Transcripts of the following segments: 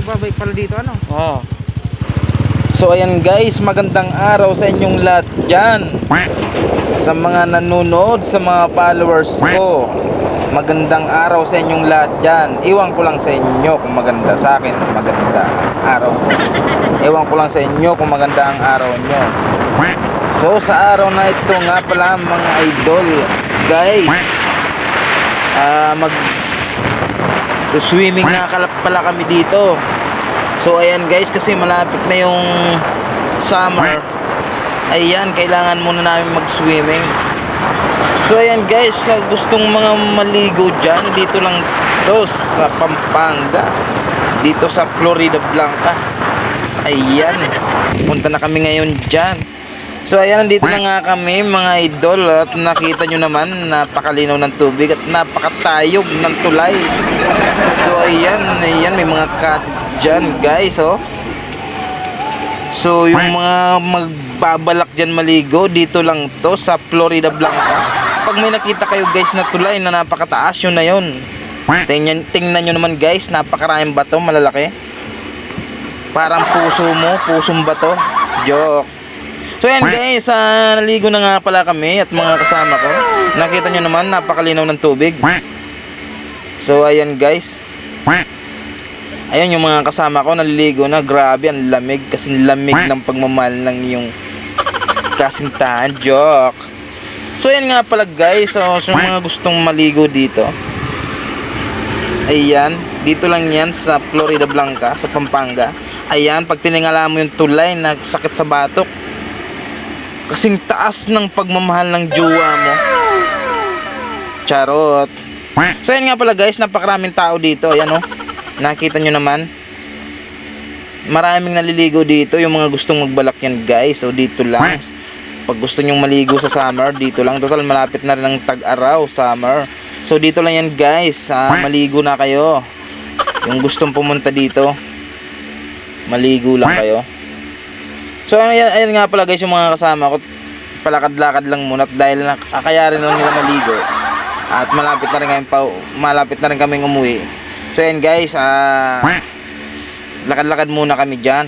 nagbabike pala dito, ano? Oh. So ayan guys, magandang araw sa inyong lahat dyan. Sa mga nanonood, sa mga followers ko, magandang araw sa inyong lahat dyan. Iwan ko lang sa inyo kung maganda. Sa akin, maganda araw ko. Iwan ko lang sa inyo kung maganda ang araw nyo. So sa araw na ito nga pala mga idol, guys, swimming na pala kami dito. So ayan guys, kasi malapit na yung summer. Ayan, kailangan muna namin mag-swimming. So ayan guys, sa gustong mga maligo dyan, dito lang to sa Pampanga, dito sa Florida Blanca. Ayan, punta na kami ngayon dyan. So ayan, nandito na nga kami mga idol. At nakita nyo naman, napakalinaw ng tubig at napakatayog ng tulay. So ayan, may mga cottage dyan guys, oh. So yung mga magbabalak dyan maligo, dito lang to sa Florida Blanca. Pag may nakita kayo guys na tulay na napakataas, yun na yun. Tingnan nyo naman guys, napakaraming bato, malalaki. Parang pusong bato. Joke. So ayan guys, naligo na nga pala kami at mga kasama ko. Nakita nyo naman, napakalinaw ng tubig. So ayan guys, ayun yung mga kasama ko naliligo na. Grabe, ang lamig. Kasi lamig ng pagmamahal ng yung kasintahan. Joke. So ayan nga pala guys, so mga gustong maligo dito, ayan, dito lang yan sa Florida Blanca, sa Pampanga. Ayan, pag tiningala mo yung tulay, nagsakit sa batok. Kasing taas ng pagmamahal ng jowa mo. Charot. So ayan nga pala guys, napakaraming tao dito. Ayan oh, nakita nyo naman, maraming naliligo dito. Yung mga gustong magbalak yan guys, so dito lang. Pag gusto nyong maligo sa summer, dito lang. Total malapit na rin ang tag-araw, summer. So dito lang yan guys, maligo na kayo. Yung gustong pumunta dito, maligo lang kayo. So ayan nga pala guys, yung mga kasama ko, palakad-lakad lang muna dahil nakakayarin lang nila maligo. At malapit na rin kaming umuwi. So ayan guys, lakad-lakad muna kami dyan.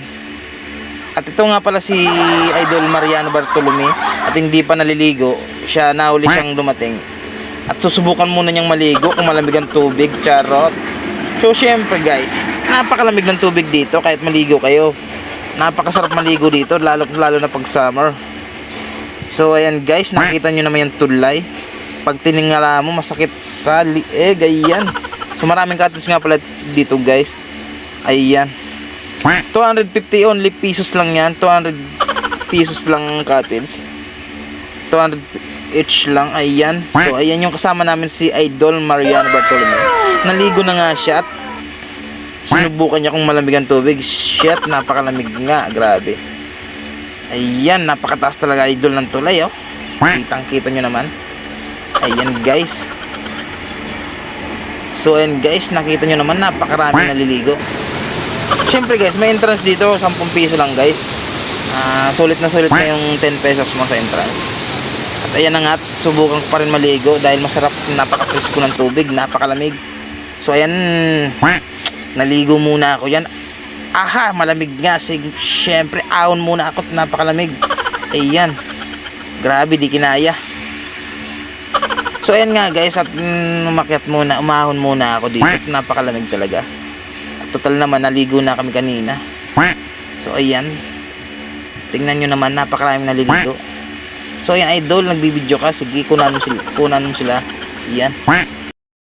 At ito nga pala si Idol Mariano Bartolome, at hindi pa naliligo. Nauli siyang dumating. At susubukan muna niyang maligo kung malamig ang tubig. Charot. So syempre guys, napakalamig ng tubig dito kahit maligo kayo. Napakasarap maligo dito, lalo na pag summer. So ayan guys, nakita nyo naman yung tulay. Pag tiningala mo, masakit sa lieg. Ayan. So maraming cottage nga pala dito guys. Ayan, 250 only pesos lang yan. 200 pesos lang cottage, 200 each lang. Ayan. So ayan yung kasama namin, si Idol Mariano Bartolome. Naligo na nga siya at sinubukan niya kung malamig ang tubig. Shit, napakalamig nga. Grabe. Ayan, napakataas talaga idol ng tulay, oh. Kitang kita nyo naman. Ayan guys. So ayan guys, nakita nyo naman, napakarami naliligo. Syempre guys, may entrance dito, 10 piso lang guys. Sulit na yung 10 pesos mo sa entrance. At ayan na nga, subukan ko pa rin maligo dahil masarap, napaka-presko ng tubig, napakalamig. So ayan, naligo muna ako yan. Aha, malamig nga. Syempre, ahon muna ako, napakalamig. Ayan, grabe, di kinaya. So ayan nga guys, at umahon muna ako dito. Napakalamig talaga. Total naman, naligo na kami kanina. So ayan, tingnan nyo naman, napakaraming naliligo. So ayan idol, nagbibideo ka, sige, kunan mo sila. Ayan.